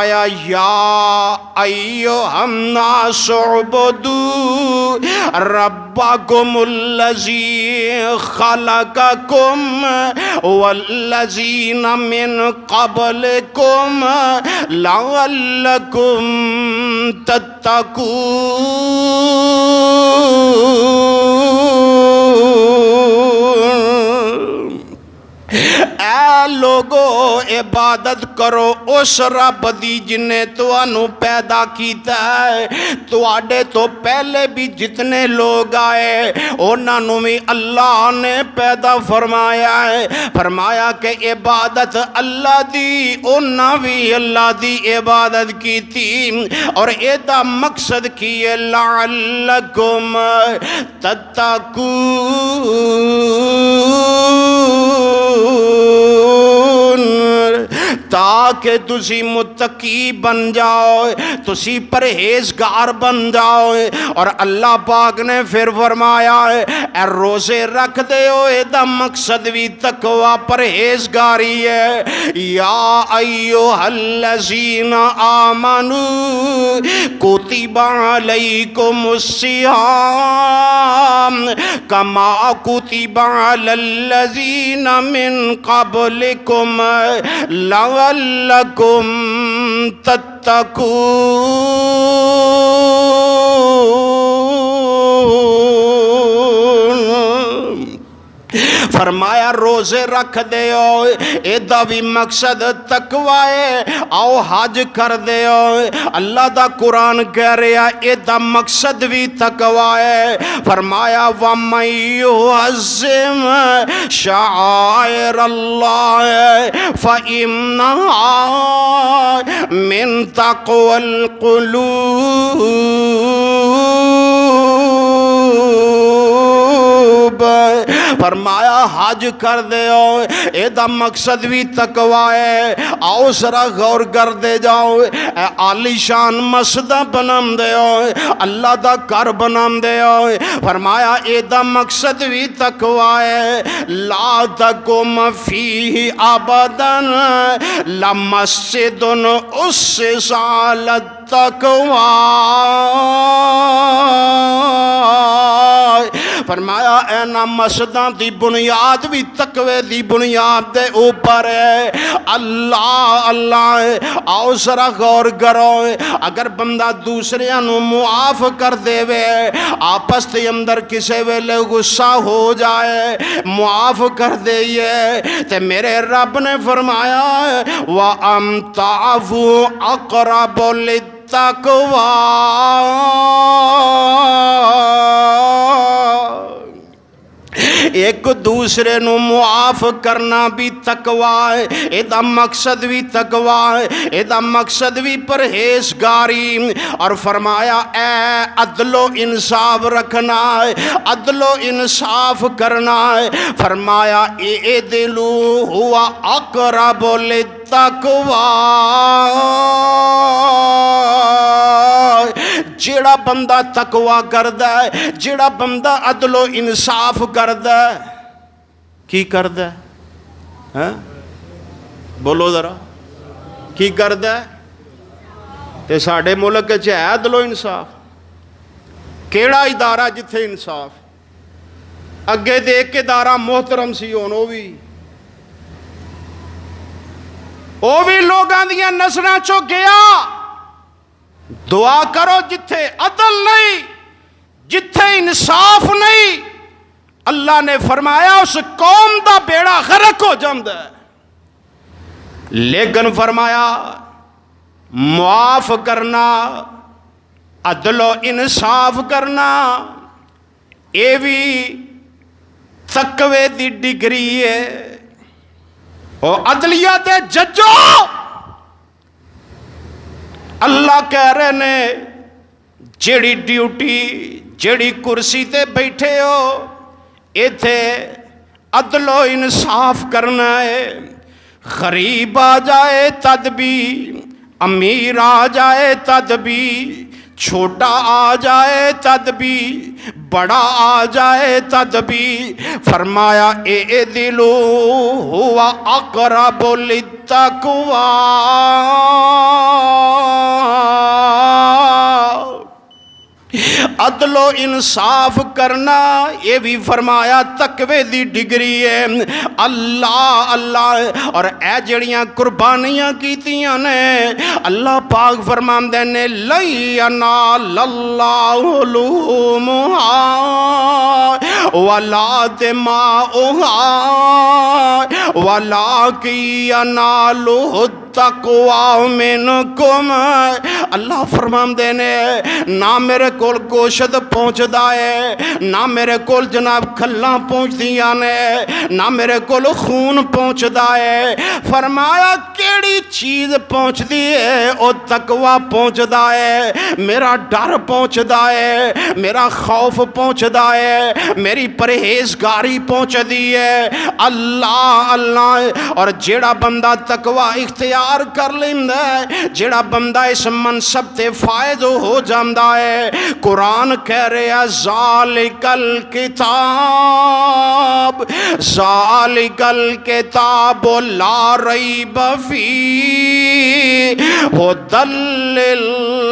یا ایھا الناس اعبدوا ربکم الذی خلقکم والذین من قبلکم لعلکم تتقون۔ اے لوگو عبادت کرو اس رب دی جن نے تانوں پیدا کیتا ہے۔ تواڈے تو پہلے بھی جتنے لوگ آئے انہاں نوں بھی اللہ نے پیدا فرمایا ہے، فرمایا کہ عبادت اللہ دی، انہاں بھی اللہ دی عبادت کیتی اور ایدا مقصد کی ہے لعلکم تتقون، تاکہ تسی متقی بن جاؤ، تسی پرہیزگار بن جاؤ۔ اور اللہ پاک نے پھر فرمایا ہے اے روزے رکھ دے ہو، ایدہ مقصد بھی تقوی پرہیزگاری ہے۔ یا ایھا الذین آمنوا کتب علیکم الصیام کما کتب علی الذین من قبلکم لعلکم تتقون۔ فرمایا روزے رکھ دے ہو، ایدہ بھی مقصد تقوی ہے۔ آؤ حج کر دے ہو، اللہ دا قرآن کہہ رہا ایدہ مقصد بھی تقوی ہے۔ فرمایا وَمَن يُعَظِّمْ شَعَائِرَ اللَّهِ فَإِنَّهَا مِن تَقْوَى الْقُلُوبِ۔ فرمایا حج کر دے ہو، ایدہ مقصد بھی تقوی ہے۔ آؤ ذرا غور کر دے جاؤ، اے عالی شان مسجدہ بنام دے ہو، اللہ دا گھر بنام دے ہو۔ فرمایا ایدہ مقصد بھی تقوی ہے۔ لا تقم فیہ ابدا لمسجد اسس علی التقوی۔ فرمایا اینا مسجداں دی بنیاد بھی تقوی دی بنیاد دے اوپر ہے۔ اللہ ہے۔ آؤ ذرا غور کرو، اگر بندہ دوسرے انو معاف کر دے وے، آپس دے اندر کسے ویلے غصہ ہو جائے، معاف کر دے یہ، تے میرے رب نے فرمایا وَأَن تَعْفُوا أَقْرَبُ لِلتَّقْوَى۔ ایک دوسرے نو معاف کرنا بھی تقوی ہے، ایدہ مقصد بھی تقوی ہے، ایدہ مقصد بھی پرہیزگاری۔ اور فرمایا اے عدل و انصاف رکھنا ہے، عدل و انصاف کرنا ہے۔ فرمایا اعدلوا هو اقرب للتقوی۔ جیڑا بندہ تقوی کردہ ہے، جیڑا بندہ عدل و انصاف کردہ ہے، کی کردہ ہے؟ بولو ذرا کی کردہ ہے؟ تے ساڑھے ملک ہے عدل و انصاف؟ کیڑا ادارہ جتھے انصاف؟ اگے دیکھ کے ادارہ محترم سی ہونو بھی لوگاں دیاں نظراں چو گیا۔ دعا کرو جتھے عدل نہیں، جتھے انصاف نہیں، اللہ نے فرمایا اس قوم دا بیڑا غرق ہو جاندہ ہے۔ لیکن فرمایا معاف کرنا، عدل و انصاف کرنا، اے بھی تقوی دی ڈگری ہے۔ اور عدلیہ دے ججو، اللہ کہہ رہے نے جیڑی ڈیوٹی جیڑی کرسی تے بیٹھے ہو، ایتھے عدل و انصاف کرنا ہے۔ غریب آ جائے تد بھی، امیر آ جائے تد بھی، چھوٹا آ جائے تد بھی، بڑا آ جائے تد بھی، فرمایا اے دلو ہوا اقرب للتقوی، عدل و انصاف کرنا یہ بھی فرمایا تقوی دی ڈگری ہے۔ اللہ اللہ اور اے جڑیاں قربانیاں کیتیاں نے اللہ پاک فرماندے نے لَن يَنَالَ اللَّهُ لُحُومُهَا وَلَا دِمَاؤُهَا وَلَٰكِن يَنَالُهُ التَّقْوَىٰ مِنْكُمْ۔ اللہ فرماندے نے نہ میرے کول گوشت پہنچدا ہے، نہ میرے کول جناب کھلاں پہنچدیاں نے، نہ میرے کول خون پہنچدا ہے، فرمایا کیڑی چیز پہنچدی ہے او تقوی پہنچدا ہے، میرا ڈر پہنچدا ہے، میرا خوف پہنچدا ہے، میری پرہیزگاری پہنچدی ہے۔ اللہ اللہ اور جیڑا بندہ تقوی اختیار کر لیندا ہے، جیڑا بندہ اس منصب تے فائز ہو جاندا ہے، قرآن کہہ رہا ذالک الکتاب، ذالک الکتاب لا ریب فیہ ھدی للمتقین۔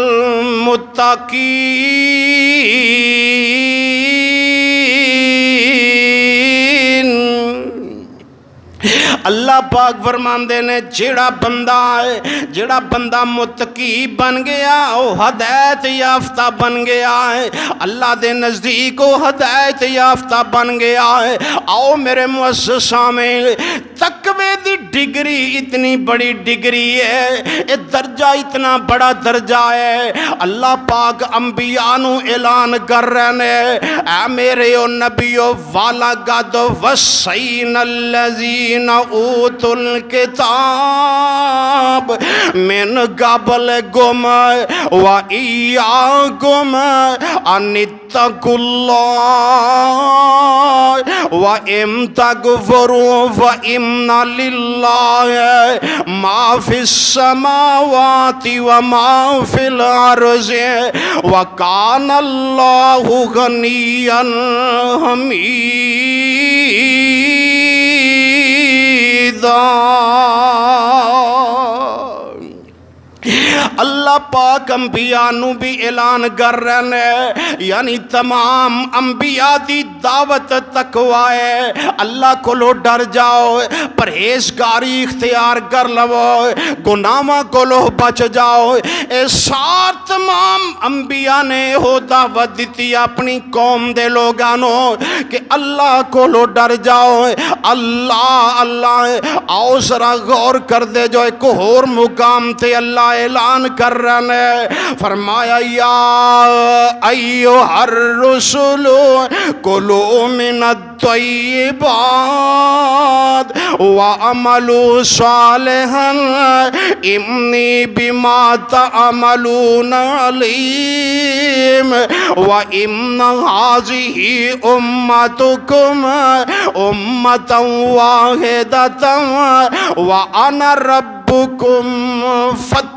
اللہ پاک فرماندے نے جیڑا بندہ ہے، جیڑا بندہ متقی بن گیا وہ ہدایت یافتہ بن گیا ہے، اللہ دے نزدیک وہ ہدایت یافتہ بن گیا ہے۔ آؤ میرے معزز سامعین، تقوی دی ڈگری اتنی بڑی ڈگری ہے، یہ درجہ اتنا بڑا درجہ ہے، اللہ پاک انبیاء نو اعلان کر رہے ہیں اے میرے نبیو وَلَقَدْ وَصَّيْنَا الَّذِينَ اوتوا الکتاب من قبلکم وَإِيَّاکُمْ أَنِ اتَّقُوا اللَّهَ وَإِن تَكْفُرُوا فَإِنَّ لِلَّهِ مَا فِي السَّمَاوَاتِ وَمَا فِي الْأَرْضِ وَكَانَ اللَّهُ غَنِيًّا حَمِيدًا۔ اللہ پاک انبیاء نو بھی اعلان کر رہے ہیں، یعنی تمام انبیاء دی دعوت تقوی ہے، اللہ کو لو ڈر جاؤ، پرہیزگاری اختیار کر لو، گناہاں کو لو بچ جاؤ۔ اے سار تمام انبیاء نے ہو دعوت دیتی اپنی قوم دے لوگانوں کہ اللہ کو لو ڈر جاؤ، اللہ اللہ۔ آؤ ذرا غور کر دے جو ایک اور مقام تے اللہ اعلان کر رہے ہیں، فرمایا یا ایھا الرسل کلوا من الطیبات واعملوا صالحا انی بما تعملون علیم وان هذه امتکم امۃ واحدۃ وانا ربکم فاتقون۔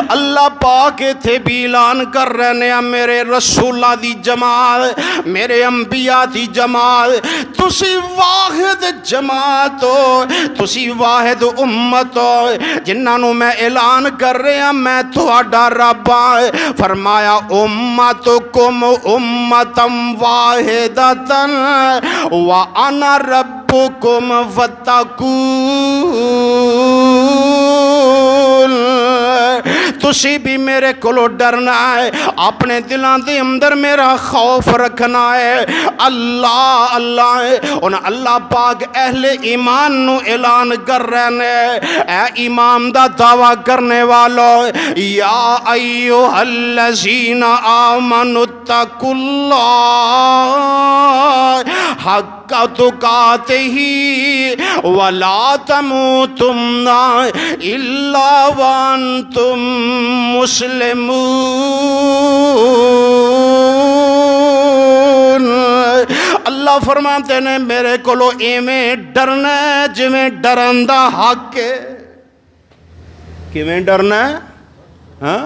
اللہ پاک تھے بھی اعلان کر رہے ہیں میرے رسولہ دی جماعت، میرے انبیاء دی جماعت، تسی واحد جماعت ہو، تسی واحد امت ہو، جنہاں نو میں اعلان کر رہے ہیں میں تہاڈا رب ہاں۔ فرمایا امتکم امۃ واحدۃ وانا ربکم فاتقون۔ تسی بھی میرے کولو ڈرنا ہے، اپنے دلان دے اندر میرا خوف رکھنا ہے۔ اللہ اللہ ان اللہ پاک اہل ایمان نو اعلان کر رہے ہیں، اے ایمان دا دعویٰ کرنے والو یا ایھا الذین آمنوا اتقوا اللہ حق تقاتہ ولا تموتن الا وانتم مسلمون۔ اللہ فرماتے نے میرے کولو ایویں ڈرنا ہے جویں ڈرن دا حق ہے. کیویں ڈرنا ہے؟ ہاں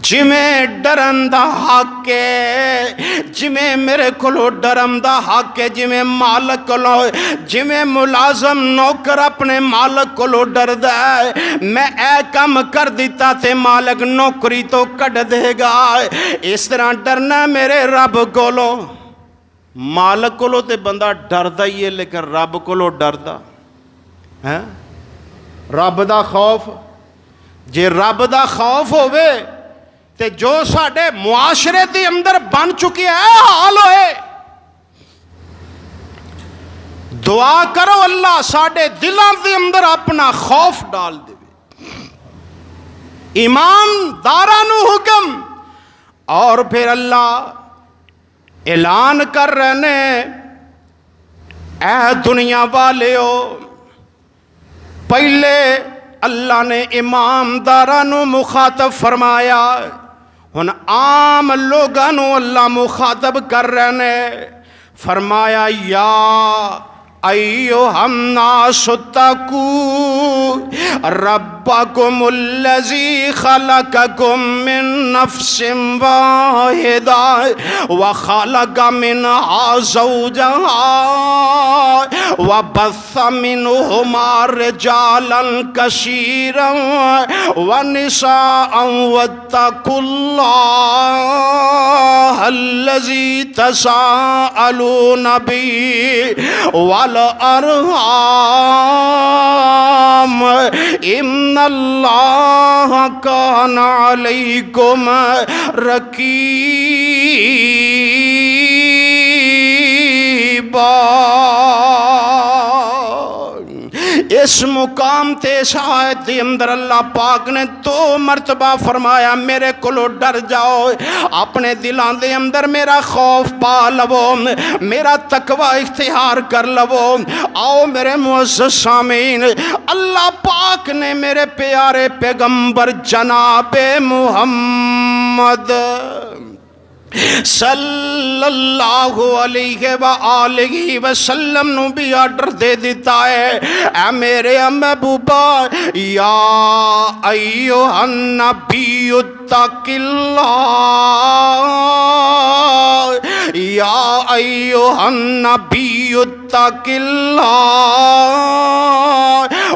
جویں ڈرن دا حق ہے، جویں میرے کولو ڈرن دا حق ہے، جویں مالک کولو، جویں ملازم نوکر اپنے مالک کولو ڈردا ہے میں اے کم کر دیتا تے مالک نوکری تو کڈ دے گا، اس طرح ڈرنا میرے رب کولو. مالک کولو تے بندہ ڈردا ہی ہے لیکن رب کولو ڈردا ہے. رب دا خوف، جے رب دا خوف ہوئے تے جو ساڑے معاشرے دے اندر بن چکی ہے حال ہوئے. دعا کرو اللہ ساڑے دلوں دے اندر اپنا خوف ڈال دے. ایماندارانو حکم. اور پھر اللہ اعلان کر رہے اے دنیا والیو، پہلے اللہ نے ایماندارانو مخاطب فرمایا، ہن عام لوگانو اللہ مخاطب کر رہے ہیں. فرمایا یا ایھا الناس اتقوا ربکم الذی خلقکم من نفس واحدہ وخلق منہا زوجہا وبث منہما رجالا کثیرا ونساء واتقوا اللہ الذی تساءلون بہ والارحام ان اللہ کان علیکم رقیبا. اس مقام تے اس آیت دے اندر اللہ پاک نے 2 مرتبہ فرمایا میرے کولو ڈر جاؤ، اپنے دلان دے اندر میرا خوف پا لو، میرا تقوی اختیار کر لو. آؤ میرے معزز سامعین، اللہ پاک نے میرے پیارے پیغمبر جناب محمد صلی اللہ علیہ وآلہ وسلم نو بھی آرڈر دے دیتا ہے، اے میرے محبوبا یا ایھا النبی اتق اللہ، یا ایھا النبی اتق اللہ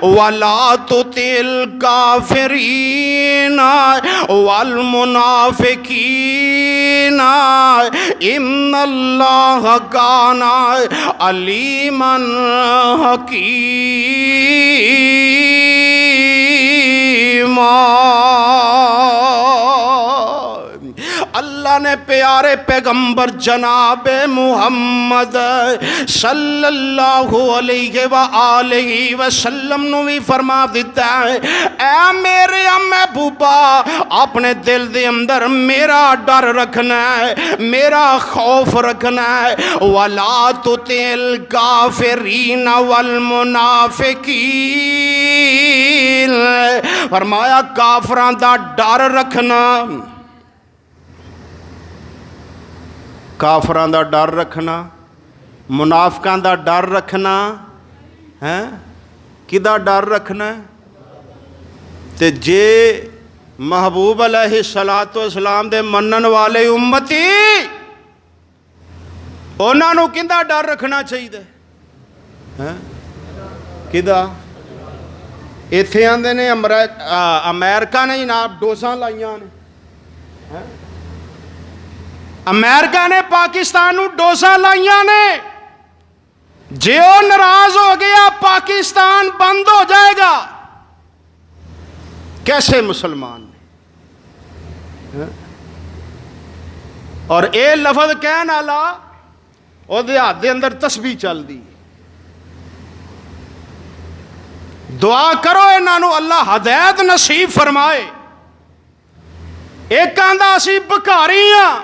ولا تطع الکافرین والمنافقین ان اللہ کان علیما حکیما. اللہ نے پیارے پیغمبر جناب محمد صلی اللہ علیہ وآلہ وسلم نو بھی فرما دیتا ہے، اے میرے محبوبا اپنے دل دے اندر میرا ڈر رکھنا ہے، میرا خوف رکھنا ہے. وَلَا تُطِعِ الْكَافِرِينَ وَالْمُنَافِقِينَ، فرمایا کافراں دا ڈر رکھنا، کافراں دا ڈر رکھنا، منافقاں دا ڈر رکھنا ہے. کدا ڈر رکھنا ہے؟ تے جے محبوب علیہ السلام دے منن والے امتی انہاں نو کدا ڈر رکھنا چاہیے؟ کدا؟ ایتھے آندے نے امریکہ نے جناب ڈوزاں لائیاں نے، امریکہ نے پاکستان نو ڈوزاں لائیاں نے، جے او ناراض ہو گیا پاکستان بند ہو جائے گا. کیسے مسلمان نے؟ اور اے لفظ کہن والا او دے ہاتھ دے اندر تسبیح چل دی. دعا کرو انہاں نو اللہ ہدایت نصیب فرمائے. ایک آندا اسی بھکاری ہاں،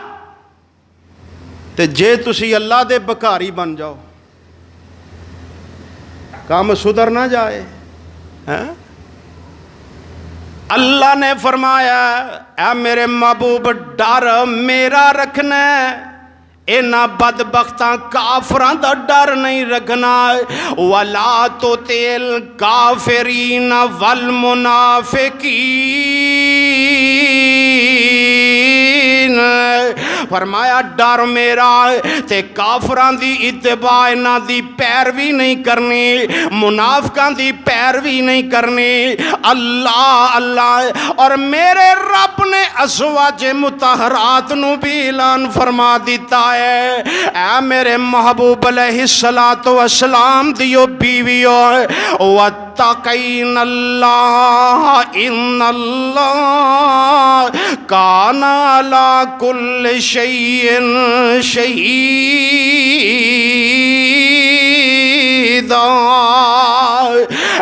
تے جے تسی اللہ دے بھکاری بن جاؤ کام سدھر نہ جائے. اللہ نے فرمایا اے میرے محبوب ڈر میرا رکھنا ہے، اینا بدبختاں کافراں دا ڈر نہیں رکھنا وَلَا تُطِعِ الْكَافِرِينَ وَالْمُنَافِقِينَ فرمایا ڈر میرا تے کافراں دی اتباع نہ دی پیروی نہیں کرنی منافقاں دی پیروی نہیں کرنی اللہ اللہ اور میرے رب نے ازواج مطہرات نو بھی اعلان فرما دیتا ہے اے میرے محبوب علیہ السلام دیو بیویو وَاتَّقِينَ اللَّهَ إِنَّ اللَّهَ كَانَ عَلَى كُلِّ شَيْءٍ شَهِيدًا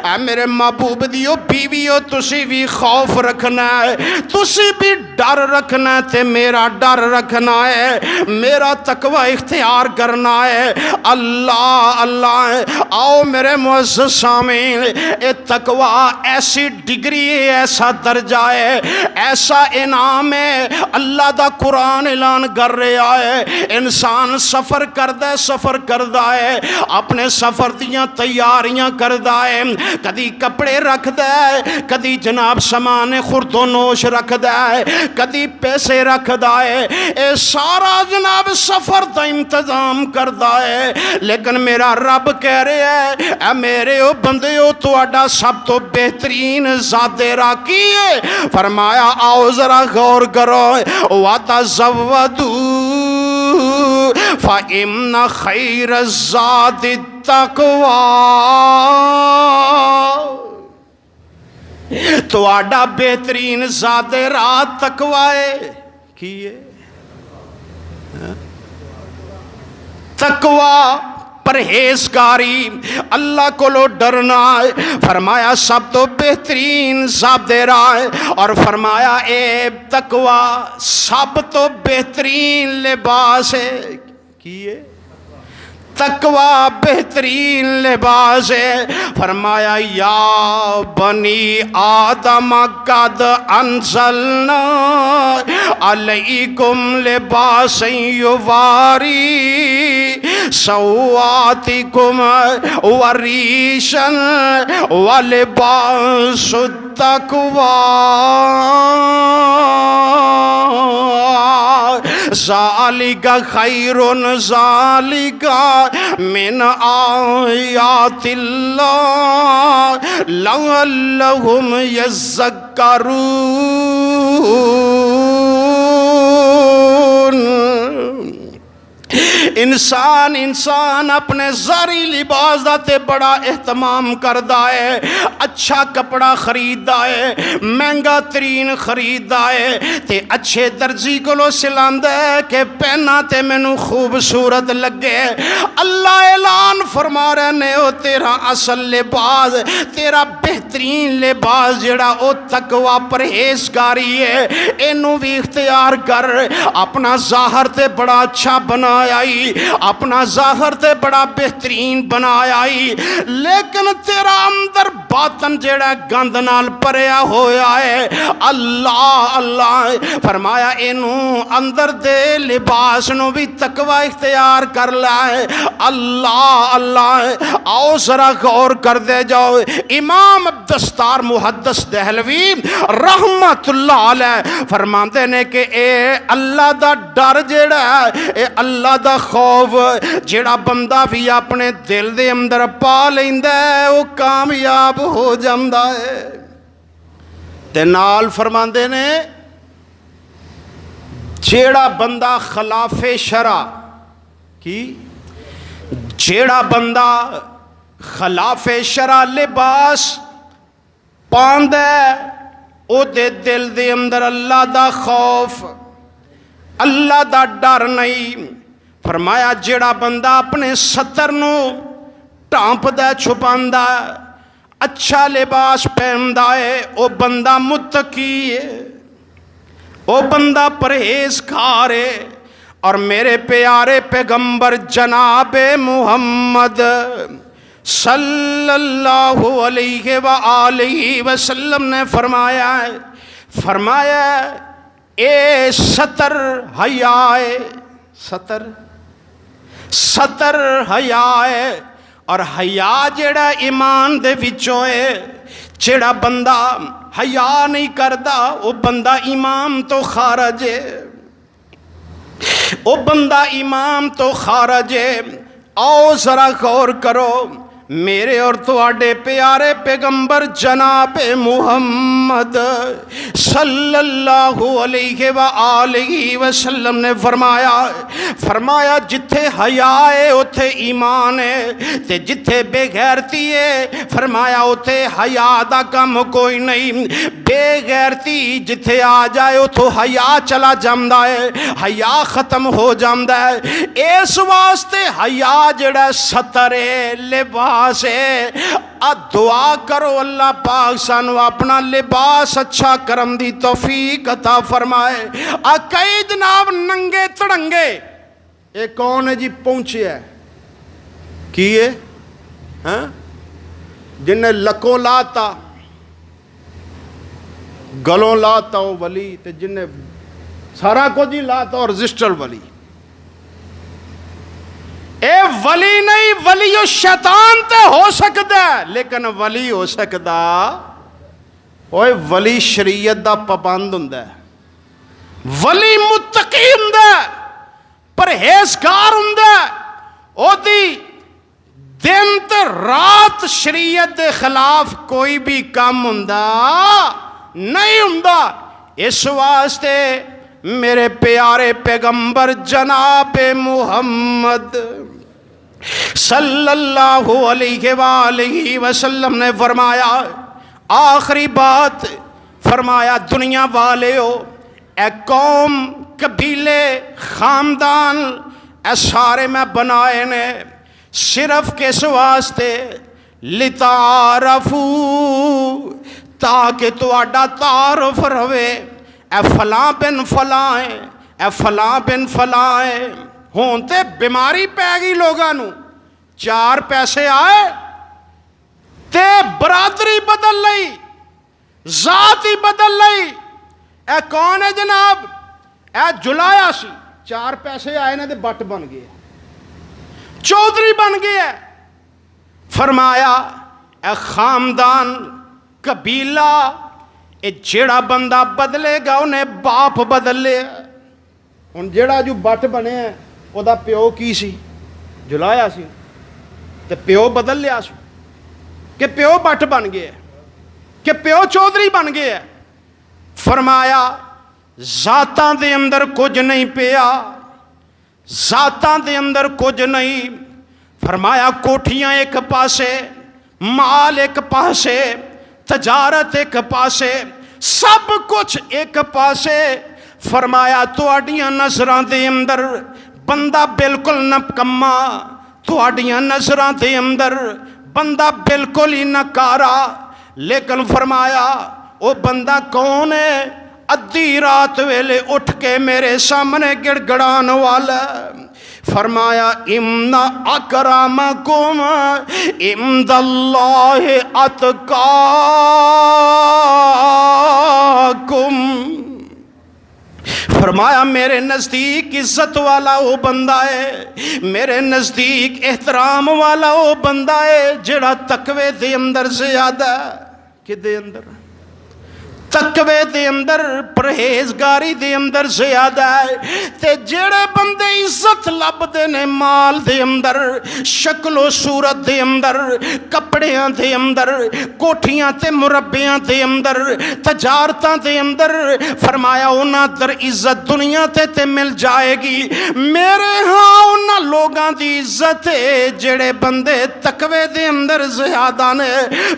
اے میرے محبوب دیو بیویو تسی بھی خوف رکھنا ہے تسی بھی ڈر رکھنا ہے تے میرا ڈر رکھنا ہے میرا تقوی اختیار کرنا ہے اللہ اللہ آؤ میرے معزز سامعین اے تقوی ایسی ڈگری ہے ایسا درجہ ہے ایسا انعام ہے اللہ دا قرآن اعلان کر رہا ہے انسان سفر کردہ ہے اپنے سفر دیاں تیاریاں کردہ ہے کدی کپڑے رکھ دے کدی جناب سامان خورد و نوش رکھ دے کدی پیسے رکھ دے اے سارا جناب سفر دا انتظام کردہ ہے لیکن میرا رب کہہ رہے ہیں اے میرے او بندے او تو اڈا سب تو بہترین ذات راکی ہے فرمایا آؤ ذرا غور کرو وَتَزَوَّدُوا فَإِنَّ خَيْرَ الزَّادِ التَّقْوَى تو آڈا بہترین ذات راہ تقوی ہے کیے تقوی پرہیزگاری اللہ کو لو ڈرنا ہے فرمایا سب تو بہترین ذات راہ اور فرمایا اے تقوی سب تو بہترین لباس ہے کیے تقوی بہترین لباس ہے فرمایا یا بنی آدم قد انزلنا علیکم لباس یواری سواتکم وریشا ولباس التقوی ذالک خیر ذالک من آیات اللہ لعلہم یذکرون انسان اپنے ظاہری لباس دا تے بڑا اہتمام کردہ ہے اچھا کپڑا خریدہ ہے مہنگا ترین خریدہ ہے تے اچھے درزی کو لو سلاندہ ہے کہ پہنا تے مینوں خوبصورت لگے اللہ اعلان فرما رہے نے او تیرا اصل لباس تیرا بہترین لباس جڑا او تقوی پرہیزگاری ہے اینو بھی اختیار کر اپنا ظاہر تے بڑا اچھا بنا اپنا ظاہر تے بڑا بہترین بنایا لیکن تیرا اندر باطن جیڑا گند نال پریا ہویا ہے اللہ اللہ فرمایا اینو اندر دے لباس نو بھی تقوی اختیار کر لائے اللہ اللہ آؤ ذرا غور کر دے جاؤ امام دستار محدث دہلوی رحمت اللہ علیہ فرماتے نے کہ اے اللہ دا ڈر جیڑا ہے اے اللہ دا خوف جیڑا بندہ بھی اپنے دل دے اندر پا لیندہ ہے وہ کامیاب ہو جاندہ ہے تے نال فرماندے نے جیڑا بندہ خلاف شرع کی جیڑا بندہ خلاف شرع لباس پاندہ او دے دل دے اندر اللہ دا خوف اللہ دا ڈر نہیں فرمایا جیڑا بندہ اپنے ستر نو ٹانپ دے چھپاندہ اچھا لباس پہندہ ہے او بندہ متقی ہے او بندہ پرہیزگار ہے اور میرے پیارے پیغمبر جناب محمد صلی اللہ علیہ وآلہ وسلم نے فرمایا اے ستر حیاء ستر ستر حیا ہے، اور حیا جڑا ایمان دے وچوں ہے۔ جڑا بندہ حیا نہیں کردا وہ بندہ ایمان تو خارج ہے، وہ بندہ ایمان تو خارج ہے۔ آؤ ذرا غور کرو، میرے اور تواڈے پیارے پیغمبر جناب محمد صلی اللہ علیہ وآلہ وسلم نے فرمایا جتھے حیا ہے اتھے ایمان ہے، تے جتھے بے غیرتی ہے فرمایا اتھے حیا دا کم کوئی نہیں۔ بے غیرتی جتھے آ جائے اتھو حیا چلا جامدا ہے، حیا ختم ہو جامدا ہے۔ اس واسطے حیا جڑا ستر ہے، لباس ہے۔ دعا کرو اللہ پاک سانو اپنا لباس اچھا کرم دی توفیق عطا فرمائے۔ کئی جناب ننگے تڑنگے، یہ کون ہے جی پہنچے ہے کی ہے جن نے لکوں لاتا گلوں لاتا وہ ولی، تے جن نے سارا کو جی لاتا اور رجسٹر ولی۔ اے ولی نہیں، ولی شیطان تے ہو سکتا ہے لیکن ولی ہو سکتا اوے ولی شریعت دا پابند ہوندا ہے، ولی متقی ہوندا ہے، پرہیزگار ہوندا ہے، او دی دن تے رات شریعت دے خلاف کوئی بھی کام ہوندا نہیں ہوندا۔ اس واسطے میرے پیارے پیغمبر جناب محمد صلی اللہ علیہ وآلہ وسلم نے فرمایا، آخری بات فرمایا، دنیا والے ہو، اے قوم، قبیلے، خاندان، اے سارے میں بنائے نے صرف کس واسطے، لتعارفو، تاکہ تواڈا تعارف رہے۔ اے فلاں بن فلاں ہے، اے فلاں بن فلاں ہے۔ ہون تے بیماری پہ گئی لوگاں نو، چار پیسے آئے تے برادری بدل لئی، ذات ہی بدل لئی۔ اے کون ہے جناب؟ اے جلایا سی، چار پیسے آئے نا تے بٹ بن گئے، چودھری بن گئے۔ فرمایا اے خاندان، قبیلہ، اے جیڑا بندہ بدلے گا انہیں باپ بدل لے۔ ان جیڑا جو بٹ بنے ہیں او دا پیو کی سی؟ جلایا سی، تے پیو بدل لیا سی کہ پیو بٹ بن گئے کہ پیو چودھری بن گئے۔ فرمایا ذاتاں دے اندر کچھ نہیں پیا، ذاتاں دے اندر کچھ نہیں۔ فرمایا کوٹھیاں ایک پاسے، مال ایک پاسے، تجارت ایک پاسے، سب کچھ ایک پاسے۔ فرمایا تواڈیاں نظراں دے اندر بندہ بالکل نکما، تواڈیاں نظراں دے اندر بندہ بالکل ہی نکارا، لیکن فرمایا وہ بندہ کون ہے؟ ادھی رات ویلے اٹھ کے میرے سامنے گڑ گڑان والا۔ فرمایا ان اکرمکم عند اللہ اتقاکم، فرمایا میرے نزدیک عزت والا وہ بندہ ہے، میرے نزدیک احترام والا وہ بندہ ہے جڑا تقوی دے اندر زیادہ، کہ دے اندر تقوی دے اندر، پرہیزگاری دے اندر زیادہ ہے۔ تے جڑے بندے عزت لب دے نے مال دے اندر، شکل و صورت دے اندر، کپڑیاں دے اندر، کوٹھیاں تے مربیاں دے اندر، تجارتاں دے اندر، فرمایا انہاں در عزت دنیا تے مل جائے گی، میرے ہاں انہاں لوگاں دی عزت ہے جڑے بندے تقوی دے اندر زیادہ نے،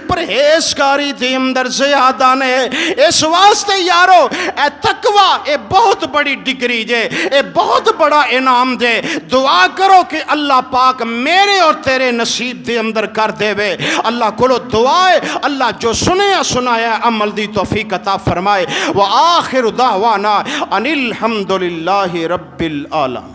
پرہیزگاری دے اندر زیادہ نے۔ اس واسطے یارو اے تقوی اے بہت بڑی ڈگری جے، اے بہت بڑا انعام جے۔ دعا کرو کہ اللہ پاک میرے اور تیرے نصیب دے اندر کر دے وے۔ اللہ کولو دعائے اللہ جو سنیا سنایا عمل دی توفیق عطا فرمائے۔ وآخر دعوانا ان الحمدللہ رب العالمین۔